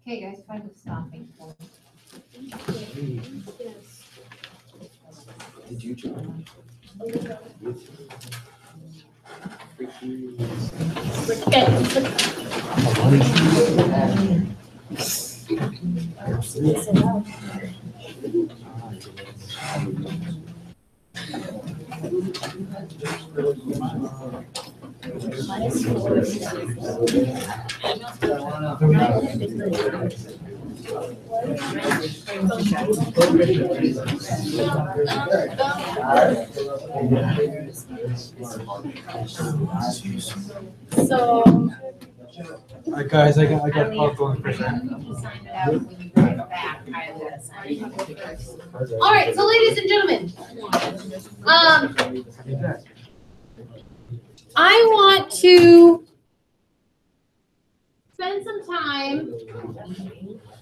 Okay, guys, find the stopping point. Yes. Did you join? So, All right, guys, I got called going for a second. All right, so ladies and gentlemen, I want to spend some time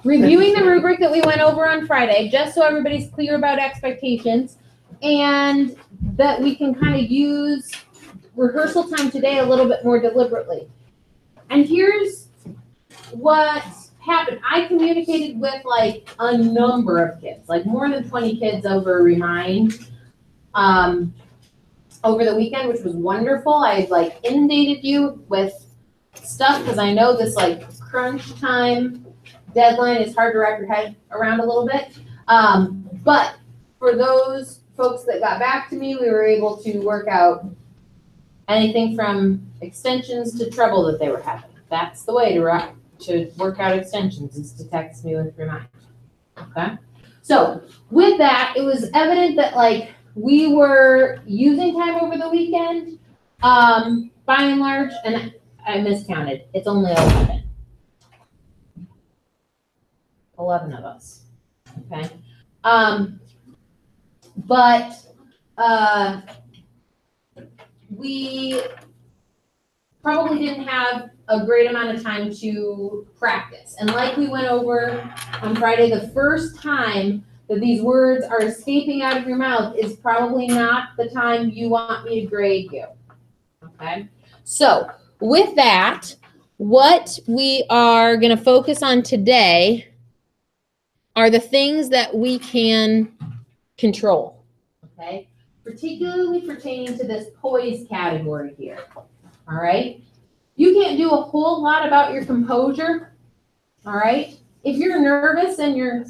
reviewing the rubric that we went over on Friday, just so everybody's clear about expectations, and that we can kind of use rehearsal time today a little bit more deliberately. And here's what happened. I communicated with like a number of kids, like more than 20 kids over Remind over the weekend, which was wonderful. I like inundated you with stuff because I know this like crunch time deadline is hard to wrap your head around a little bit. But for those folks that got back to me, we were able to work out anything from extensions to trouble that they were having. That's the way to work out extensions, is to text me with Remind. Okay? So with that, it was evident that like we were using time over the weekend, by and large, and I miscounted. It's only 11. 11 of us. Okay? But we probably didn't have a great amount of time to practice. And like we went over on Friday, the first time that these words are escaping out of your mouth is probably not the time you want me to grade you. Okay? So with that, what we are going to focus on today are the things that we can control. Okay? Particularly pertaining to this poise category here. All right? You can't do a whole lot about your composure, all right, if you're nervous and your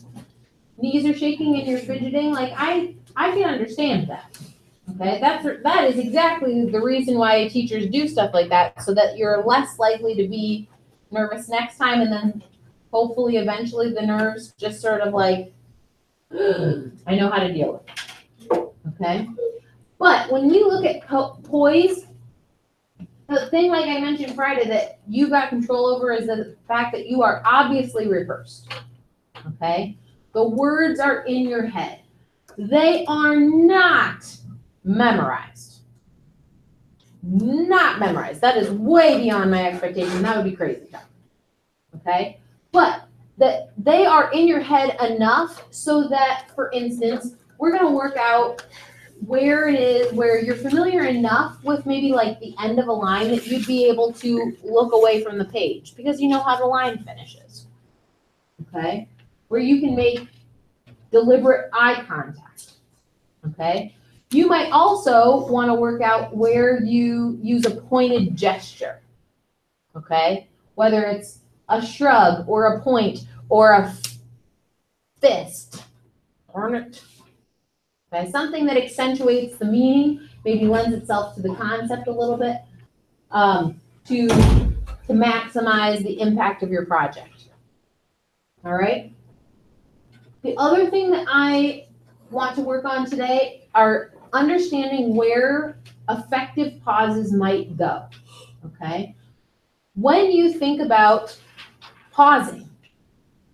knees are shaking and you're fidgeting, like I can understand that. Okay, that is exactly the reason why teachers do stuff like that, so that you're less likely to be nervous next time, and then hopefully eventually the nerves just sort of like, I know how to deal with it. Okay, but when you look at poise, the thing like I mentioned Friday that you got control over is the fact that you are obviously rehearsed. Okay, the words are in your head. They are not memorized. Not memorized. That is way beyond my expectation. That would be crazy. Okay? But that they are in your head enough so that, for instance, we're going to work out where it is, where you're familiar enough with maybe like the end of a line that you'd be able to look away from the page because you know how the line finishes. Okay? Where you can make deliberate eye contact. Okay? You might also want to work out where you use a pointed gesture, okay? Whether it's a shrug or a point or a fist, okay? Something that accentuates the meaning, maybe lends itself to the concept a little bit, to maximize the impact of your project. All right? The other thing that I want to work on today are understanding where effective pauses might go, okay? When you think about pausing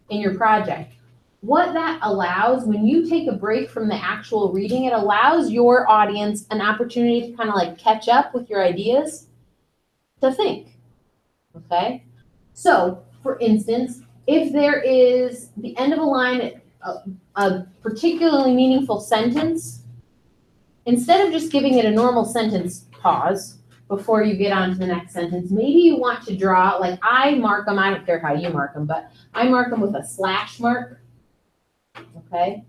in your project, what that allows, when you take a break from the actual reading, it allows your audience an opportunity to kind of like catch up with your ideas, to think, okay? So, for instance, if there is the end of a line, a particularly meaningful sentence, instead of just giving it a normal sentence pause before you get on to the next sentence, maybe you want to draw, like I mark them, I don't care how you mark them, but I mark them with a slash mark, okay?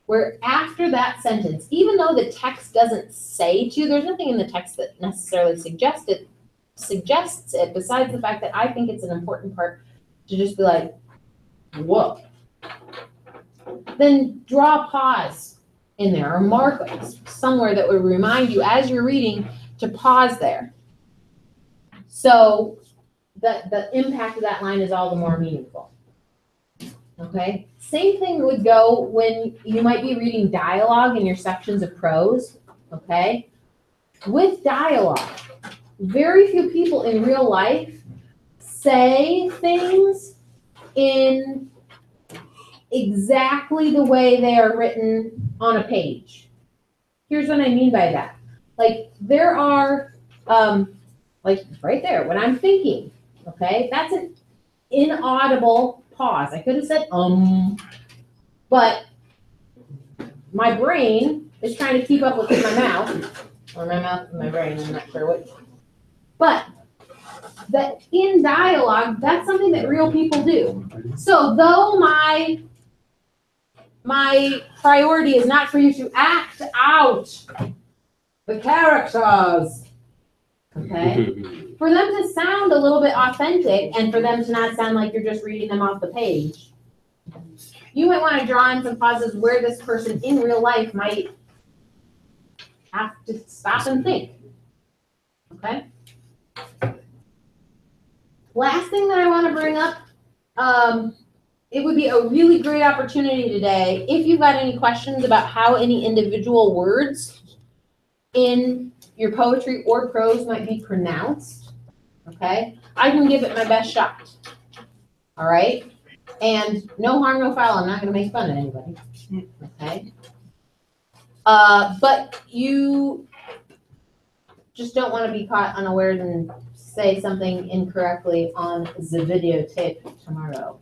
Where after that sentence, even though the text doesn't say to, there's nothing in the text that necessarily suggests it besides the fact that I think it's an important part to just be like, whoa. Then draw a pause in there or mark somewhere that would remind you as you're reading to pause there. So the impact of that line is all the more meaningful. Okay? Same thing would go when you might be reading dialogue in your sections of prose. Okay? With dialogue, very few people in real life say things in exactly the way they are written on a page. Here's what I mean by that. Like there are, like right there, when I'm thinking, okay, that's an inaudible pause. I could have said, but my brain is trying to keep up with my mouth, or my mouth and my brain, I'm not sure which. But that in dialogue, that's something that real people do. So though my priority is not for you to act out the characters, okay? For them to sound a little bit authentic and for them to not sound like you're just reading them off the page, you might want to draw in some pauses where this person in real life might have to stop and think, okay? Last thing that I want to bring up, it would be a really great opportunity today, if you've got any questions about how any individual words in your poetry or prose might be pronounced, okay? I can give it my best shot, all right? And no harm, no foul. I'm not going to make fun of anybody, okay? But you just don't want to be caught unawares and say something incorrectly on the videotape tomorrow.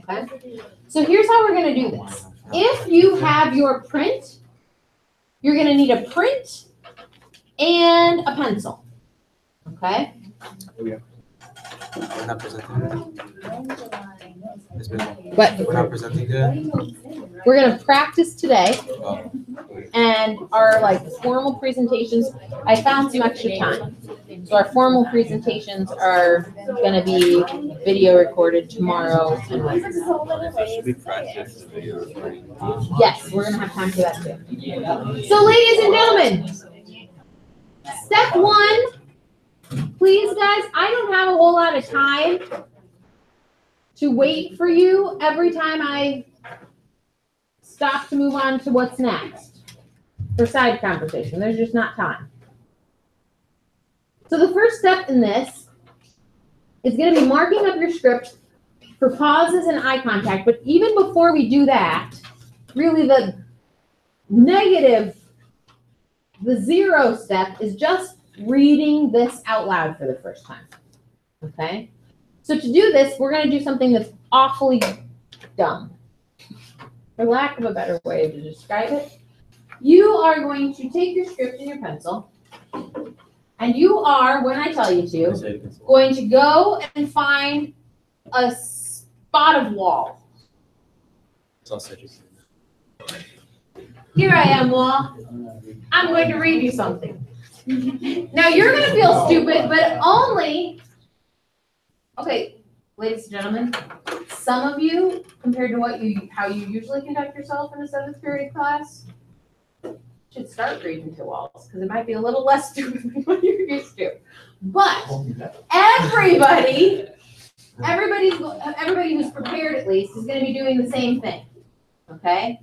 Okay? So here's how we're going to do this. If you have your print, you're going to need a print and a pencil. Okay? We're not presenting What? We're not presenting today? We're going to practice today, Oh. and our like formal presentations, I found some extra time. So our formal presentations are gonna be video recorded tomorrow and Wednesday. Should we practice the video recording? Yes, we're gonna have time for that too. So ladies and gentlemen, step one, please guys, I don't have a whole lot of time to wait for you every time I stop to move on to what's next for side conversation. There's just not time. So the first step in this is going to be marking up your script for pauses and eye contact. But even before we do that, really the zero step is just reading this out loud for the first time. Okay? So to do this, we're going to do something that's awfully dumb. For lack of a better way to describe it, you are going to take your script and your pencil, and you are, when I tell you to, going to go and find a spot of wall. Sausages. Here I am, wall. I'm going to read you something. Now you're going to feel stupid, but only, okay, ladies and gentlemen, some of you, compared to how you usually conduct yourself in a 7th period class, should start reading to walls, because it might be a little less stupid than what you're used to. But everybody who's prepared at least is going to be doing the same thing. Okay?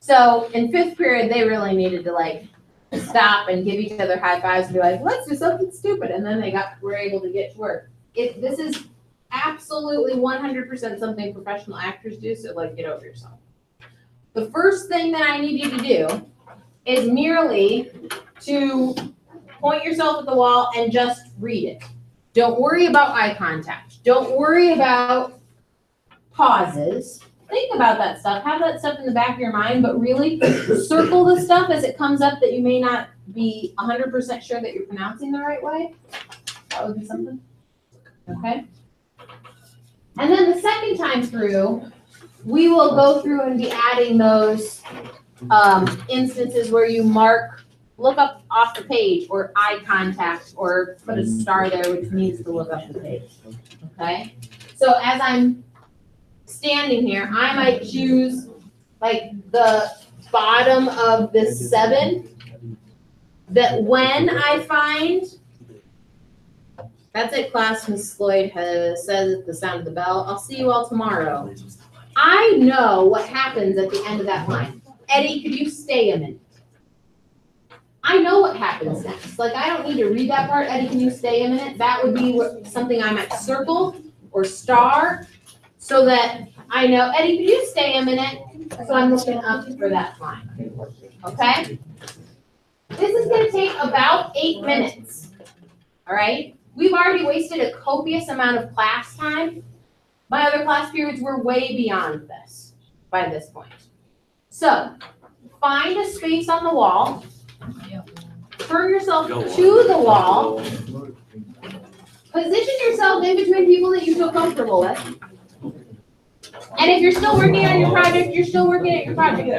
So in 5th period, they really needed to like stop and give each other high fives and be like, let's do something stupid. And then were able to get to work. This is absolutely 100% something professional actors do, so like get over yourself. The first thing that I need you to do is merely to point yourself at the wall and just read it. Don't worry about eye contact. Don't worry about pauses. Think about that stuff. Have that stuff in the back of your mind, but really circle the stuff as it comes up that you may not be 100% sure that you're pronouncing the right way. That would be something. Okay? And then the second time through, we will go through and be adding those instances where you look up off the page, or eye contact, or put a star there, which means to look up the page. Okay? So as I'm standing here, I might choose like the bottom of this 7, that when I find, that's it, class, Miss Lloyd says at the sound of the bell. I'll see you all tomorrow. I know what happens at the end of that line. Eddie, could you stay a minute? I know what happens next. Like, I don't need to read that part. Eddie, can you stay a minute? That would be something I might circle or star so that I know, Eddie, could you stay a minute? So I'm looking up for that line. Okay? This is going to take about 8 minutes. All right? We've already wasted a copious amount of class time. My other class periods were way beyond this by this point. So, find a space on the wall. Turn yourself to the wall. Position yourself in between people that you feel comfortable with. And if you're still working on your project, you're still working at your project.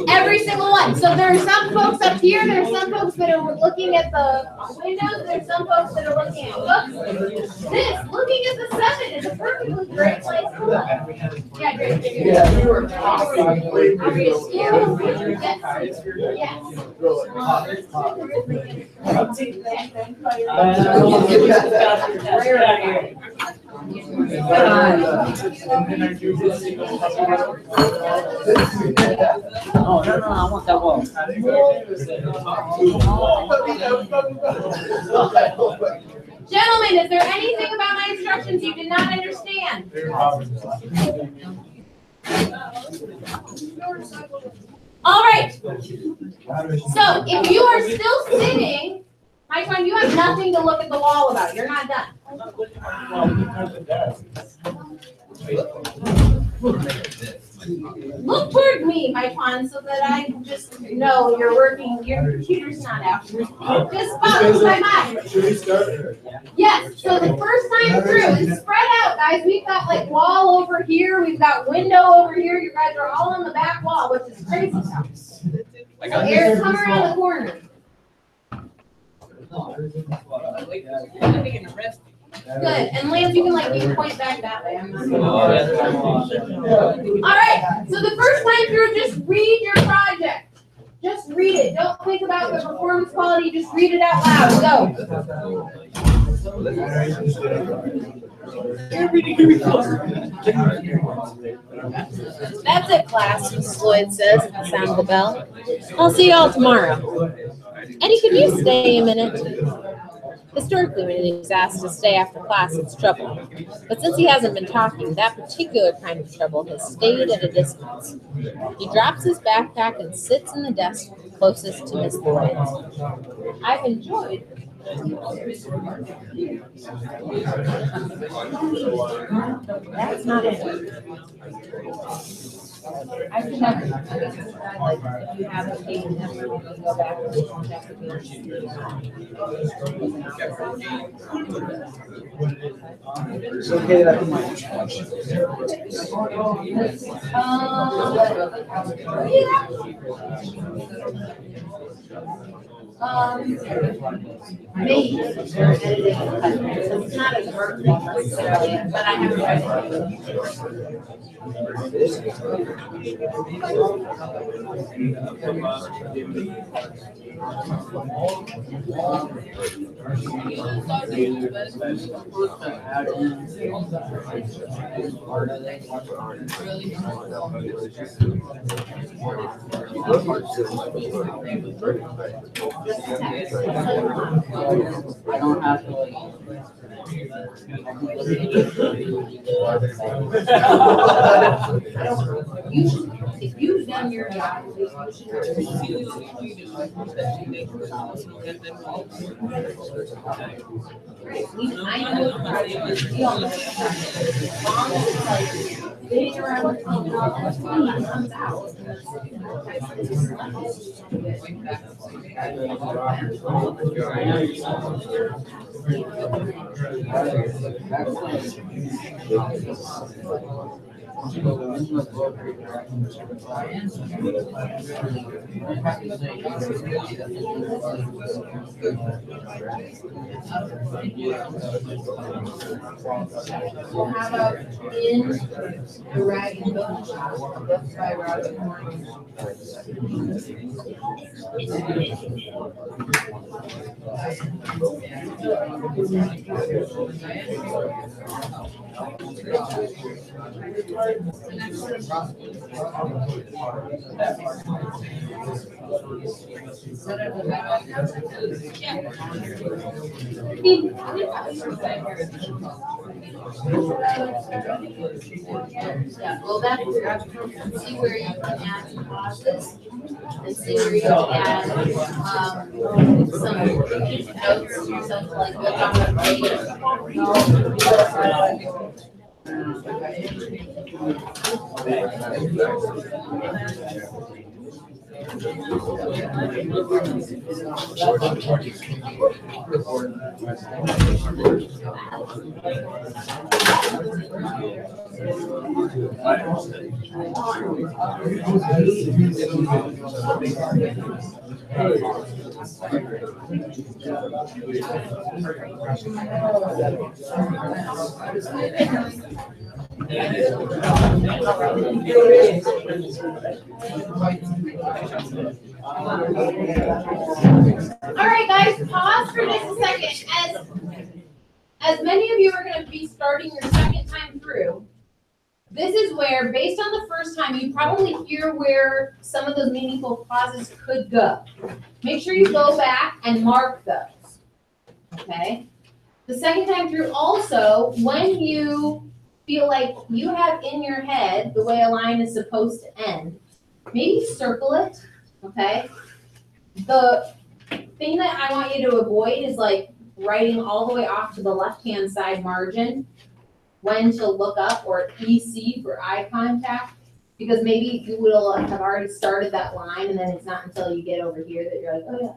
Every single one. So there are some folks up here, there are some folks that are looking at the windows, there's some folks that are looking at books. Looking at the 7 is a perfectly great place to look. Yeah, great. Yeah, you were awesome. Are you scared? Oh, no, I want that wall. Gentlemen, is there anything about my instructions you did not understand? All right. So if you are still sitting, my friend, you have nothing to look at the wall about. You're not done. Look toward me, my pawn, so that I just know you're working. Your computer's not out. Just follow my mind. Should we start? Yes. So the first time through, it's spread out, guys. We've got like wall over here. We've got window over here. You guys are all on the back wall, which is crazy. So Eric, come around the corner. Good, and Lance, you can like maybe point back that way. I'm not All right, so the first time through, just read your project. Just read it. Don't think about the performance quality. Just read it out loud. Go. That's it, class, Mrs. Lloyd says at the sound of the bell. I'll see you all tomorrow. Eddie, could you stay a minute? Historically, when he's asked to stay after class, it's trouble. But since he hasn't been talking, that particular kind of trouble has stayed at a distance. He drops his backpack and sits in the desk closest to Miss Lloyd. I've enjoyed. That's not it. I should have, like, if you have a page, go back and check the page. It's okay that I put my. Maybe it's not as vertical necessarily, but I have to. I don't have to like. If you've done your job, I know the project, you all know the project. As long as it's like getting around with something else, it comes out. We'll have in the Rag and Bone Shop, book by Roger Morgan. Yeah, well, that's, see where you can add some pauses and see where you can add, some notes or something like what's on the All right, guys, pause for just a second. As many of you are going to be starting your second time through, this is where, based on the first time, you probably hear where some of those meaningful pauses could go. Make sure you go back and mark those, okay? The second time through also, when you feel like you have in your head the way a line is supposed to end, maybe circle it, okay? The thing that I want you to avoid is like writing all the way off to the left-hand side margin when to look up, or EC for eye contact, because maybe you will have already started that line and then it's not until you get over here that you're like, oh yeah.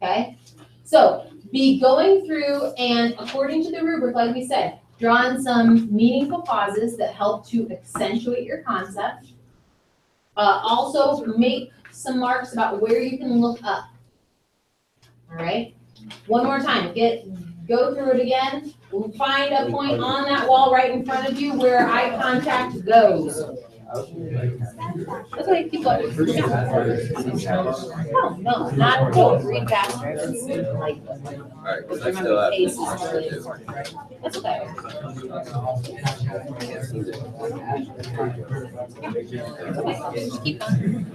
Okay, so be going through and according to the rubric, like we said, draw in some meaningful pauses that help to accentuate your concept. Also make some marks about where you can look up. all right? One more time, go through it again. We'll find a point on that wall right in front of you where eye contact goes. That's why keep going. No, not, don't read faster. It's like, Alright, because I still remember, have. pace is really important, right? That's okay. Okay, just keep going.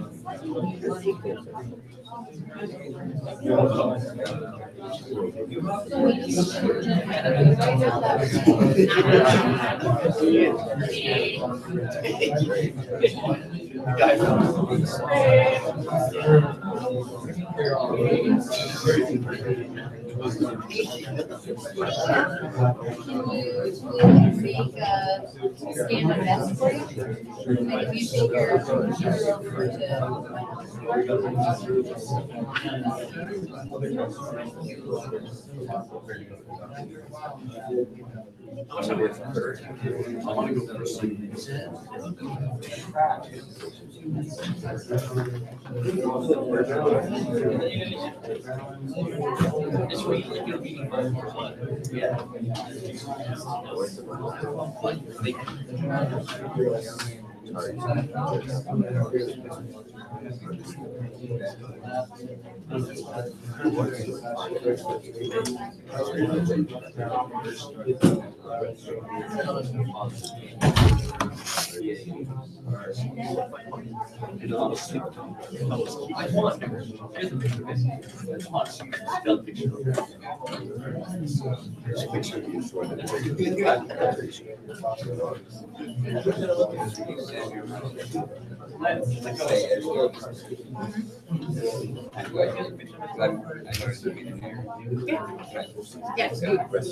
Can you make a stand-up desk for you? Like if you take your computer over to my house.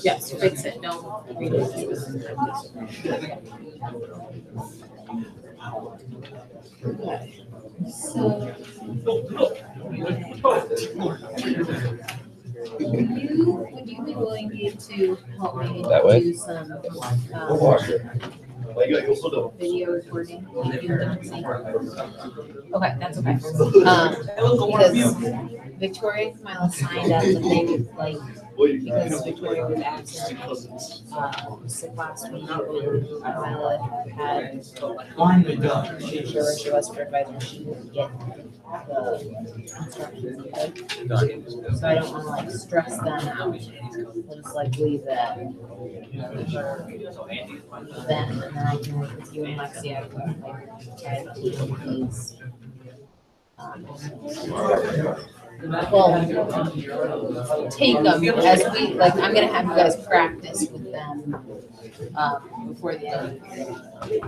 Yes, fix it, don't read it. So. Would you be willing to help me That way? do some, video recording? Okay, that's okay. Because Victoria and Mila signed up, but they would like, because Victoria was absent, sick last week, Mila had, sure where she was for advisor, she didn't get the instructions. Okay? So I don't wanna like stress them out, I'll just like leave that. Then, and then I can work with you and Lexi, I can like try to keep these. Well, take them as we, like, I'm gonna have you guys practice with them, before the end of the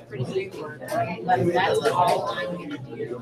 Pretty straightforward, but that's all I'm gonna do.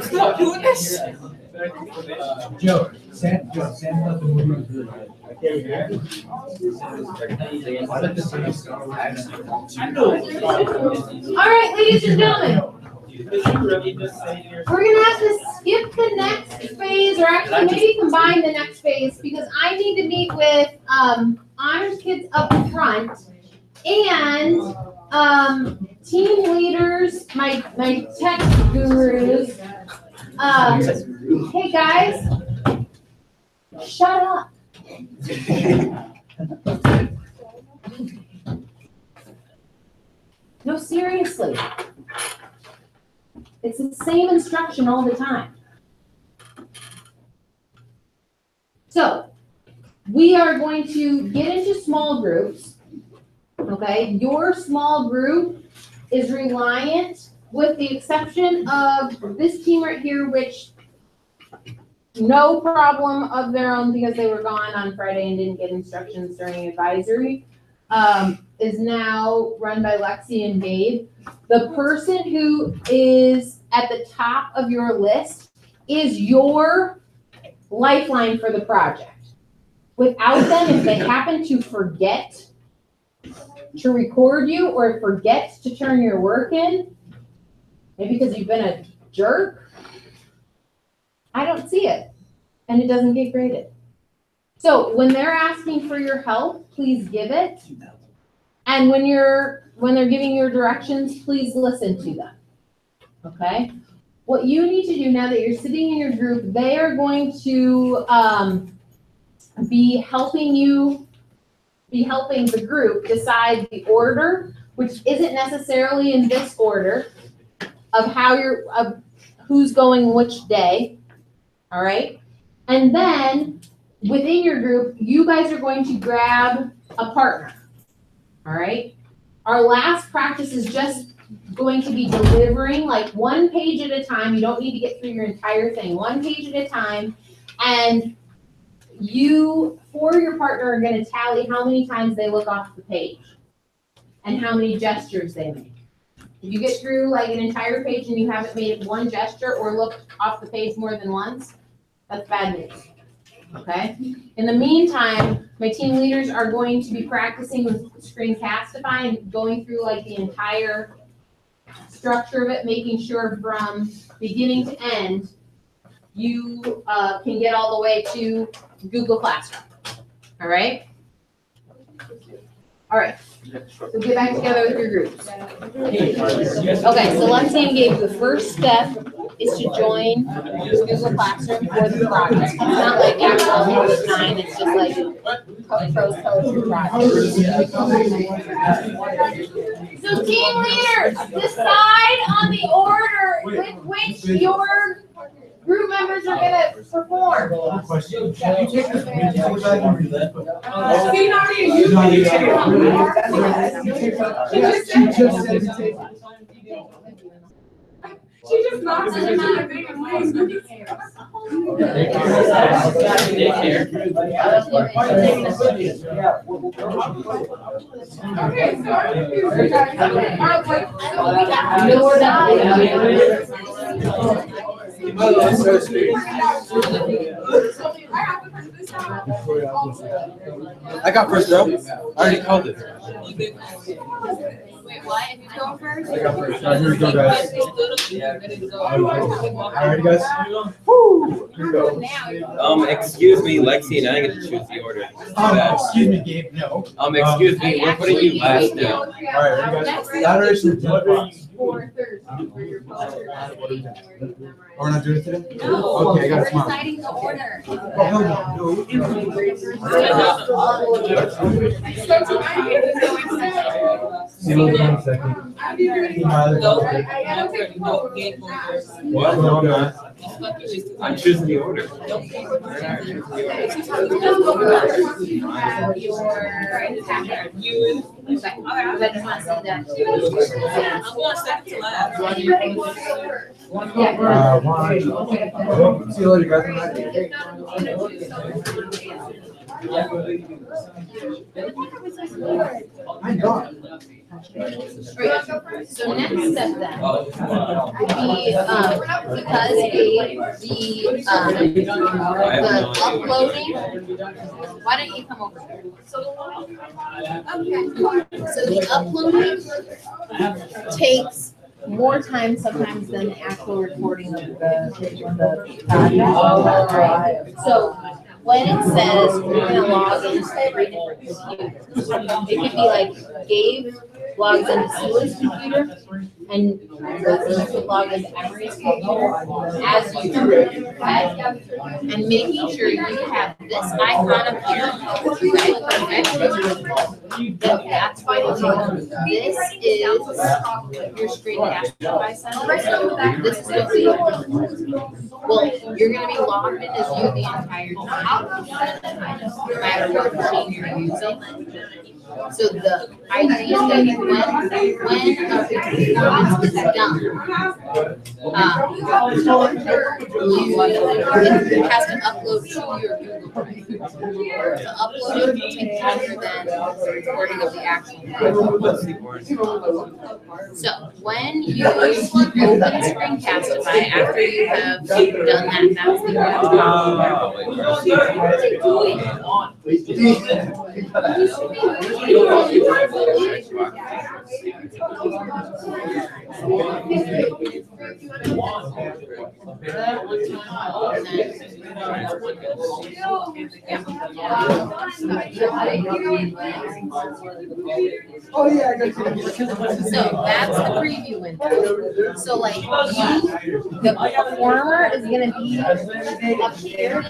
Stop doing this. Joe, Sam thought the movie was really good. All right, ladies and gentlemen, we're gonna have to skip the next phase, or actually maybe combine the next phase, because I need to meet with, honors kids up front, and, team leaders, my tech gurus, hey guys, shut up. No, seriously. It's the same instruction all the time. So, we are going to get into small groups. Okay, your small group is reliant, with the exception of this team right here, which no problem of their own because they were gone on Friday and didn't get instructions during advisory, is now run by Lexi and Gabe. The person who is at the top of your list is your lifeline for the project. Without them, if they happen to forget to record you or forget to turn your work in, maybe because you've been a jerk, I don't see it, and it doesn't get graded. So when they're asking for your help, please give it. And when they're giving you directions, please listen to them. Okay? What you need to do now that you're sitting in your group, they are going to be helping the group decide the order, which isn't necessarily in this order, of who's going which day. All right? And then within your group, you guys are going to grab a partner. All right? Our last practice is just going to be delivering like 1 page at a time. You don't need to get through your entire thing. 1 page at a time. And you, for your partner, are going to tally how many times they look off the page and how many gestures they make. If you get through like an entire page and you haven't made one gesture or looked off the page more than once, that's bad news. Okay? In the meantime, my team leaders are going to be practicing with Screencastify and going through like the entire structure of it, making sure from beginning to end, you can get all the way to Google Classroom. All right? All right. So get back together with your groups. Okay, so Lexi and Gabe, the first step is to join Google Classroom for the project. It's not like actual all the time, it's just like pros project. So team leaders, decide on the order with which your group members are gonna perform. Question. She just knocks it out of big and ways. Okay, so our computer guys are like, Oh, that's so sweet. I got first row. I already called it. Wait, what? If you go first? I got first. Here we go, guys. Alright, guys. Here we go. Excuse me, Lexi and I get to choose the order. Excuse me, Gabe, no. Excuse me, we're putting you last now. Alright, guys. Adoration. For Thursday for your Oh, we're not doing it today? No. Okay, I got it We're tomorrow. deciding the order. Oh, hell no. So tonight is going See you in 1 second. What? No, I'm not. I'm choosing the order. See you later, guys. I know. Right. So next step then would be because the uploading. Why don't you come over here? Okay. So the uploading takes more time sometimes than the actual recording of the project. So when it says we're gonna log into 3 different computers, it could be like Gabe logs into Sela's computer, and you can log into Emery's computer as you do it, okay? And making sure you have this icon up here, okay? Perfect. That's fine. This is your Screencastify center. This is what we, well, you're gonna be logged in as you the entire time, no matter what machine you're using. So the idea is that when it's done, it has to upload to your Google Drive. To upload it will take longer than the recording of the actual video. So when you open Screencastify after you have done that, that's Oh, yeah, I got you. So that's the preview window. So like the performer is gonna be up here.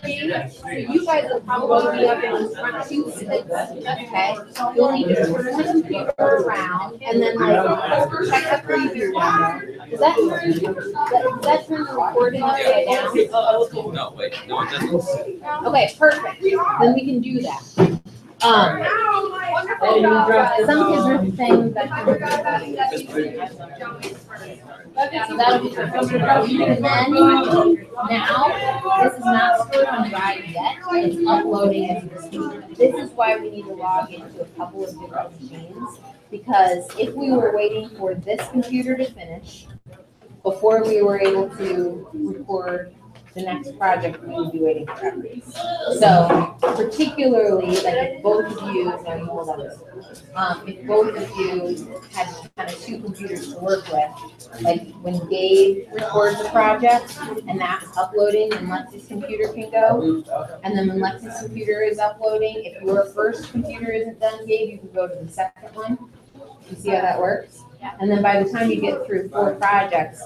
So you guys will probably be up in the front two sticks, okay? You'll need to turn the computer around and then like check the preview window. Does that turn the recording upside down? No, wait, no, it doesn't. Okay, perfect. Then we can do that. Some kids are saying that. So that'll be perfect. And then now, this is not stored on the drive yet. It's uploading as we speak. This is why we need to log into a couple of different machines. Because if we were waiting for this computer to finish before we were able to record the next project, we would be waiting forever. So particularly, like if both of you, no, hold on. If both of you had kind of two computers to work with, like when Gabe records a project and that's uploading, then Lexi's computer can go. And then when Lexi's computer is uploading, if your first computer isn't done, Gabe, you can go to the second one. You see how that works? And then by the time you get through 4 projects,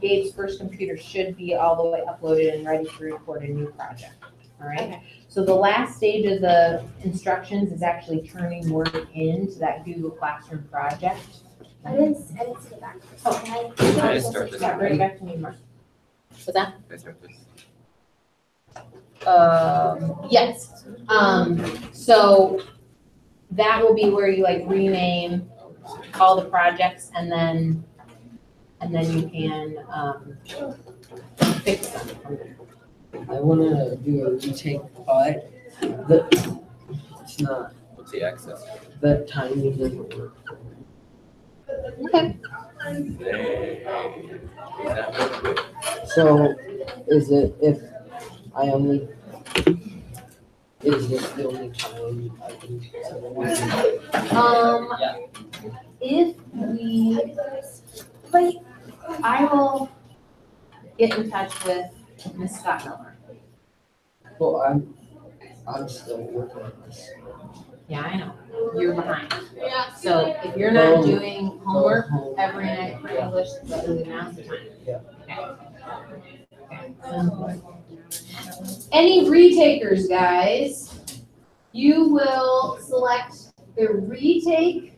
Gabe's first computer should be all the way uploaded and ready to record a new project. All right. Okay. So the last stage of the instructions is actually turning work into that Google Classroom project. I didn't see it back. Oh, Can I start this? yeah, bring it back to me, Mark. What's that? Can I start this? Yes. So that will be where you like rename all the projects and then you can fix them from there. I wanna do a retake, but it's not, What's the access? the timing doesn't work. Okay. So is it if I only, is this the only time I can? If we, wait, I will get in touch with Ms. Scott Miller. Well, I'm still working on this. Yeah, I know, you're behind. So if you're not doing homework Home. every nigght for English, now's the time. Yeah. Okay. Any retakers, guys? You will select the retake.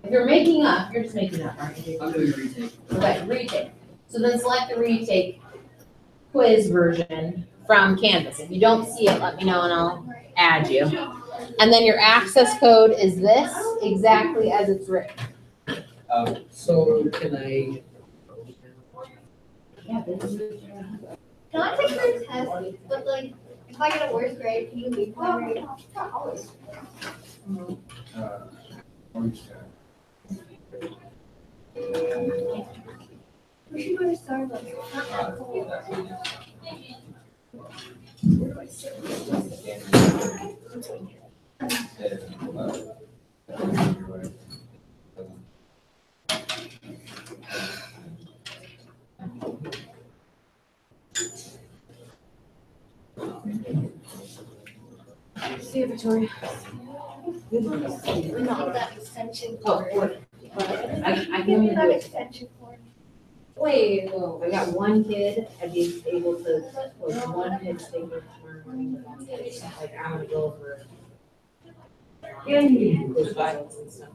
If you're making up, you're just making up, aren't you? I'm doing a retake. Okay, retake. So then select the retake quiz version from Canvas. If you don't see it, let me know and I'll add you. And then your access code is this, exactly as it's written. So can I? Yeah, this is. Can I take your test? But like, if I get a worse grade, can you leave my grade? Not always. We should go to Starbucks. See you, Victoria. We need that extension Oh, cord. I Give me can that do it. extension cord. Wait, whoa, I got one kid, I'd be able to, like, one kid stay here tomorrow morning, but that's it. Like, I'm gonna go over. Those files and stuff.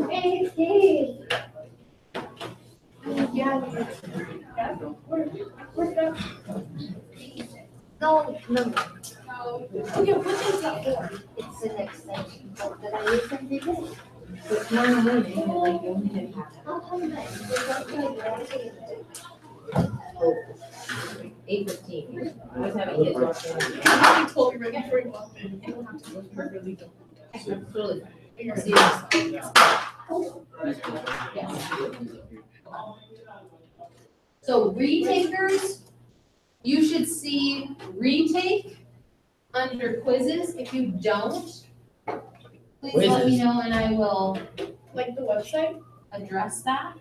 Hey, Steve. Yeah. Where's that? No. Okay, what is that for? It's an extension cord that I use every day. But tomorrow morning, like, you only did half. How come that? That's Oh, 8:15. I was having kids watching. I told you right before you walked in. You don't have to look for it, really don't. Absolutely. You're See you. Yes. So retakers, you should see retake under quizzes. If you don't, please let me Quizzes. know and I will Like the website? address that.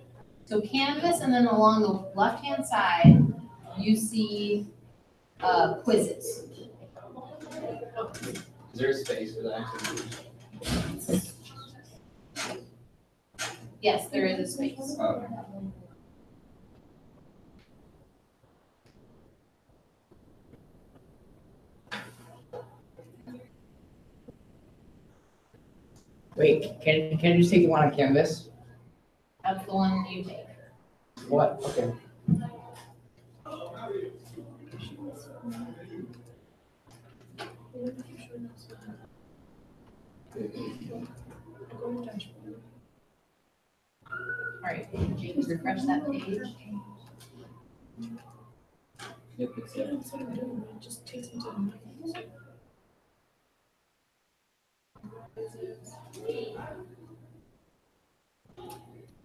So Canvas, and then along the left-hand side, you see quizzes. Is there a space for that? Yes, there is a space. Oh. Wait, can you just take one on Canvas? That's the one you take. What? Okay. All right, James, refresh that page. Yep, it's Yeah, that's what I'm doing. It just takes me to the next.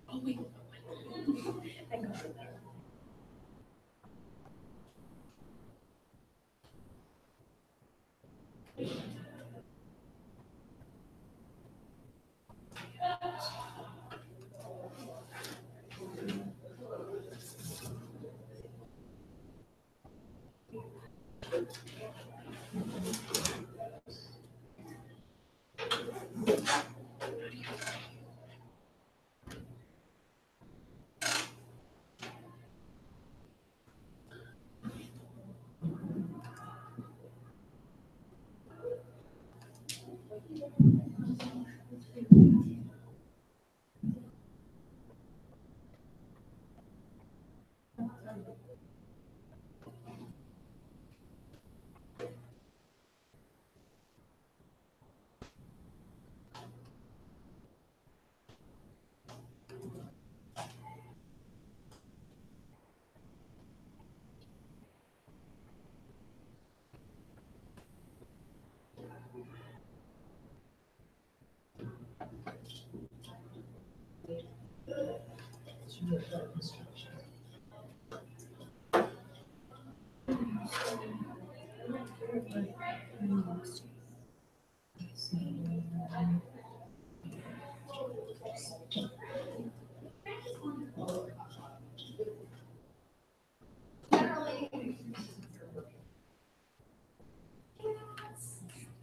Oh, wait. I got it.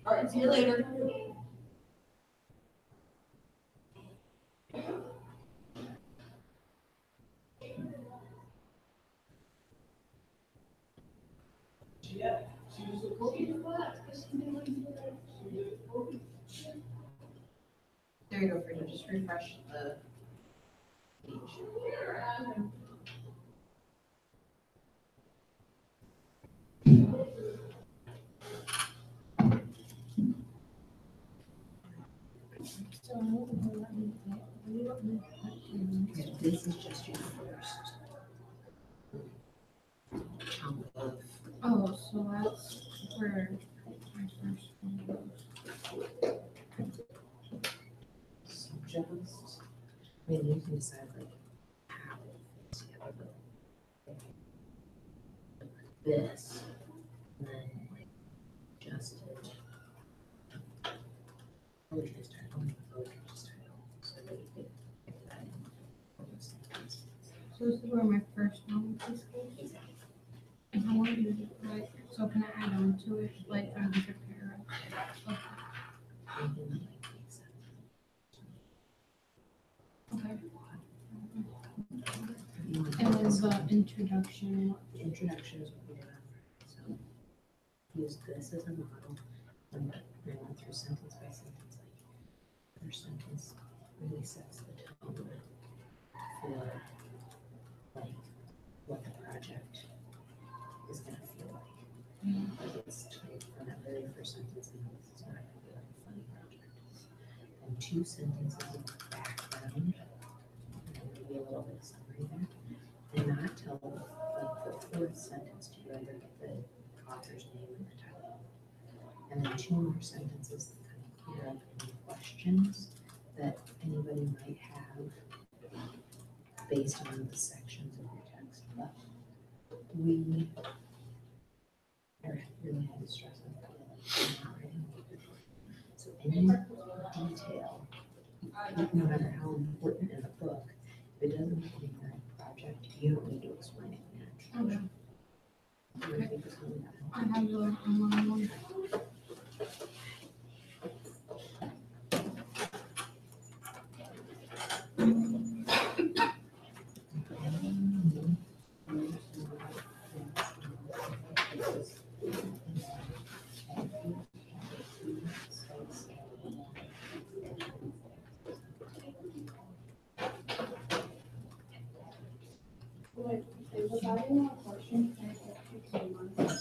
All right, see you later. There you go, Frida, just refresh the page. Okay, this is just your first chunk of. Oh, so that's where my first one goes. So just, I mean, you can decide like how it's together, but this, and then like just it. Poetry title, poetry title, so that you could pick that in. So this is where my first one is. And how long did it write? So So can I add on to it, like another paragraph? Okay. And then the introduction, Introduction is what we did on Friday, so use this as a model. And I went through sentence by sentence, like first sentence really sets the tone for like what the project is gonna feel like. Like it's typed from that very first sentence, and this is not gonna be like a funny project. And two sentences of background, and maybe a little bit of summary there. And not tell like the fourth sentence to either get the author's name and the title. And then two more sentences that kind of clear up any questions that anybody might have based on the sections of your text. But we really had to stress on that. Like, not writing a book. So any detail, no matter how important in a book, if it doesn't make any kind of project, you don't need to explain it in your introduction. I think it's really that I have the online one. Was that in a portion? Can I get 2 months?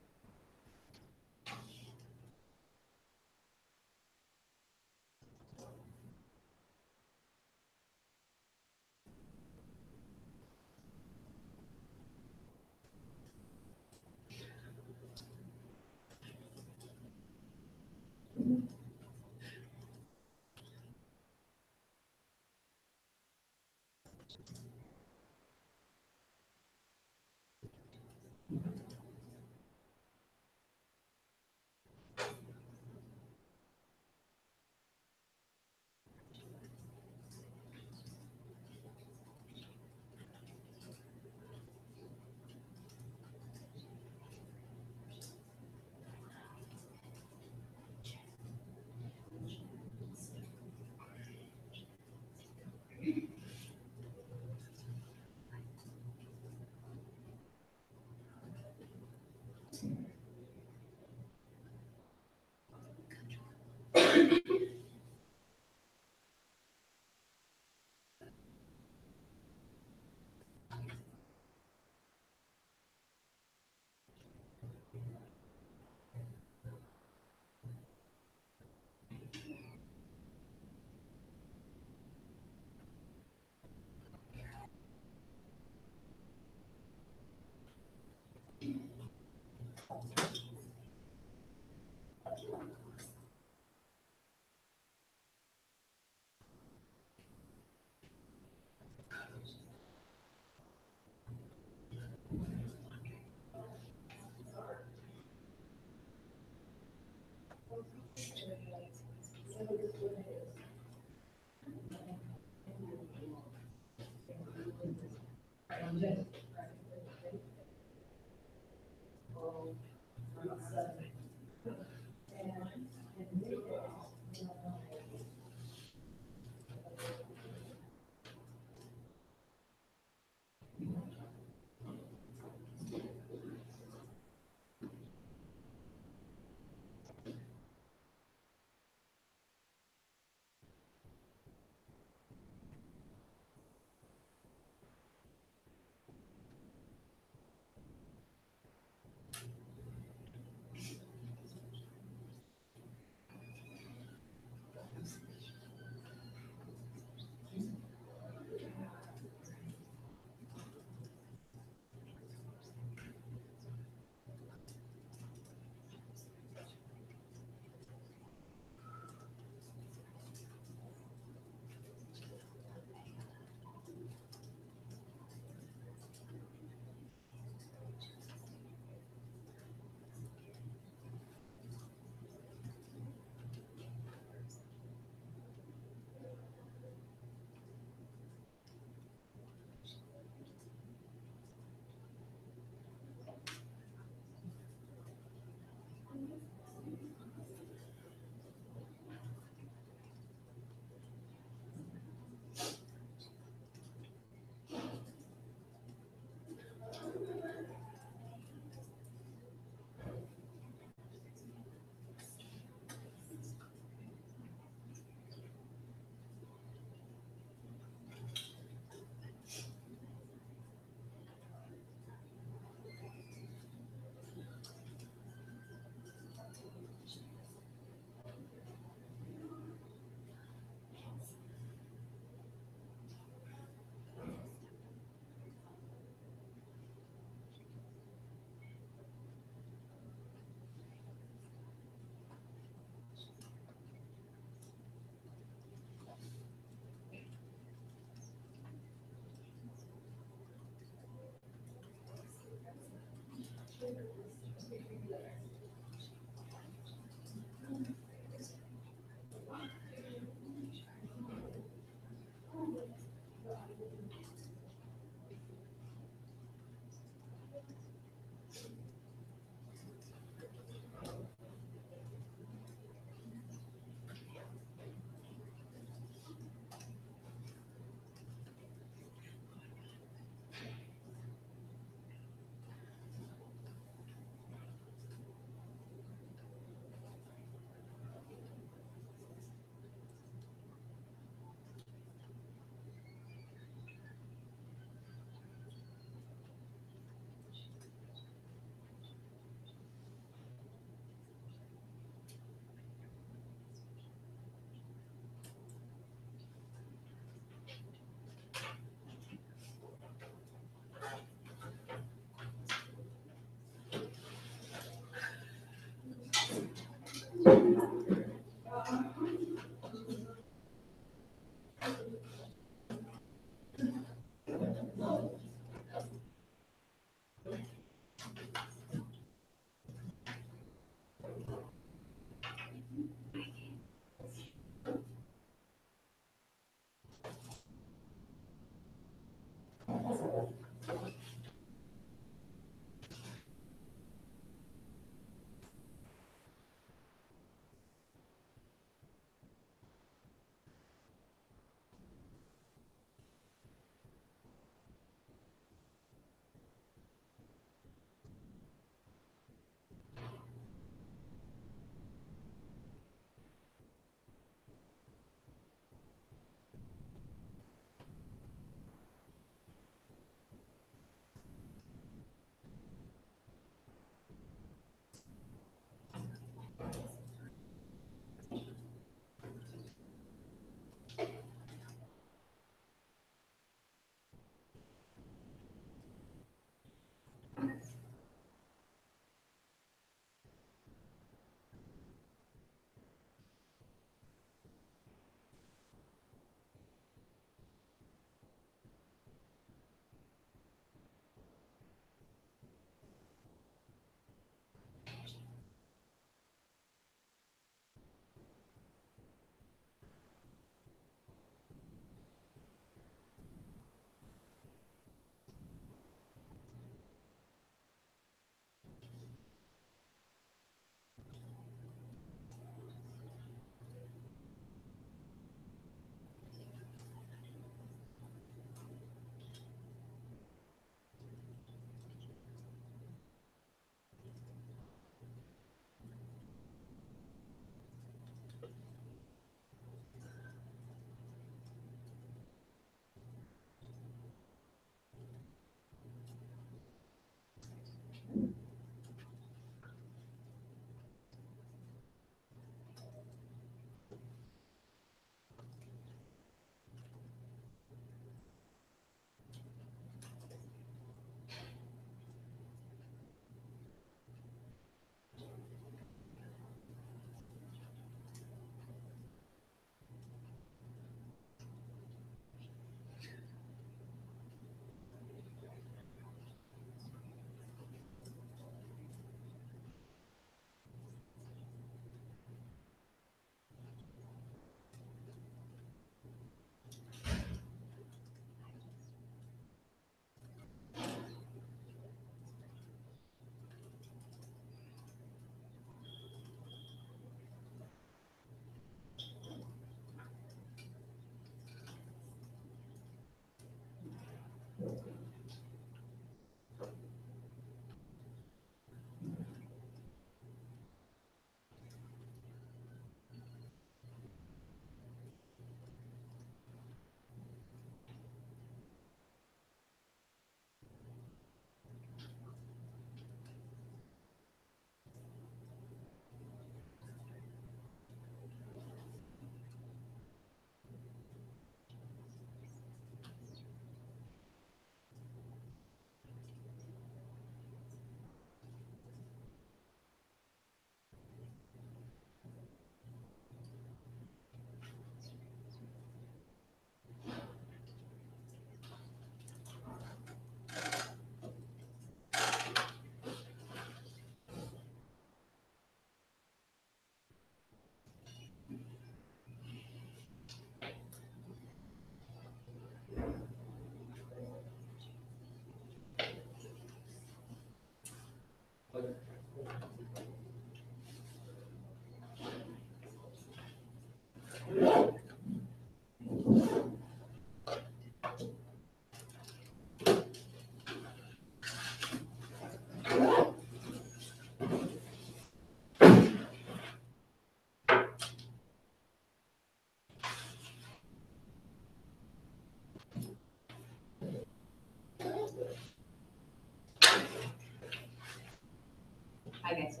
I guess.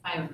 I'm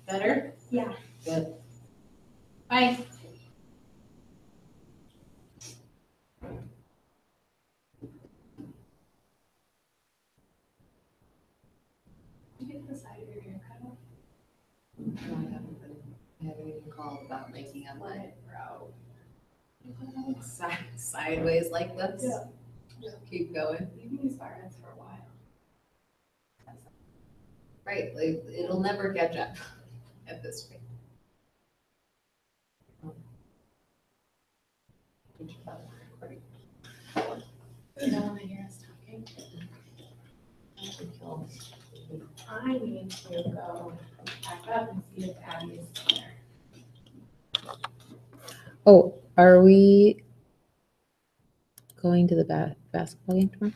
better? Yeah. Good. Bye. Did you get the side of your hair cut off? No, I haven't even called about making a line route. Sideways like this? Yeah. Keep going. You can use fire ants for a while. Right, like, it'll never catch up at this rate. You don't want to hear us talking? I need to go back up and see if Abby is still there. Oh, are we going to the basketball game tomorrow?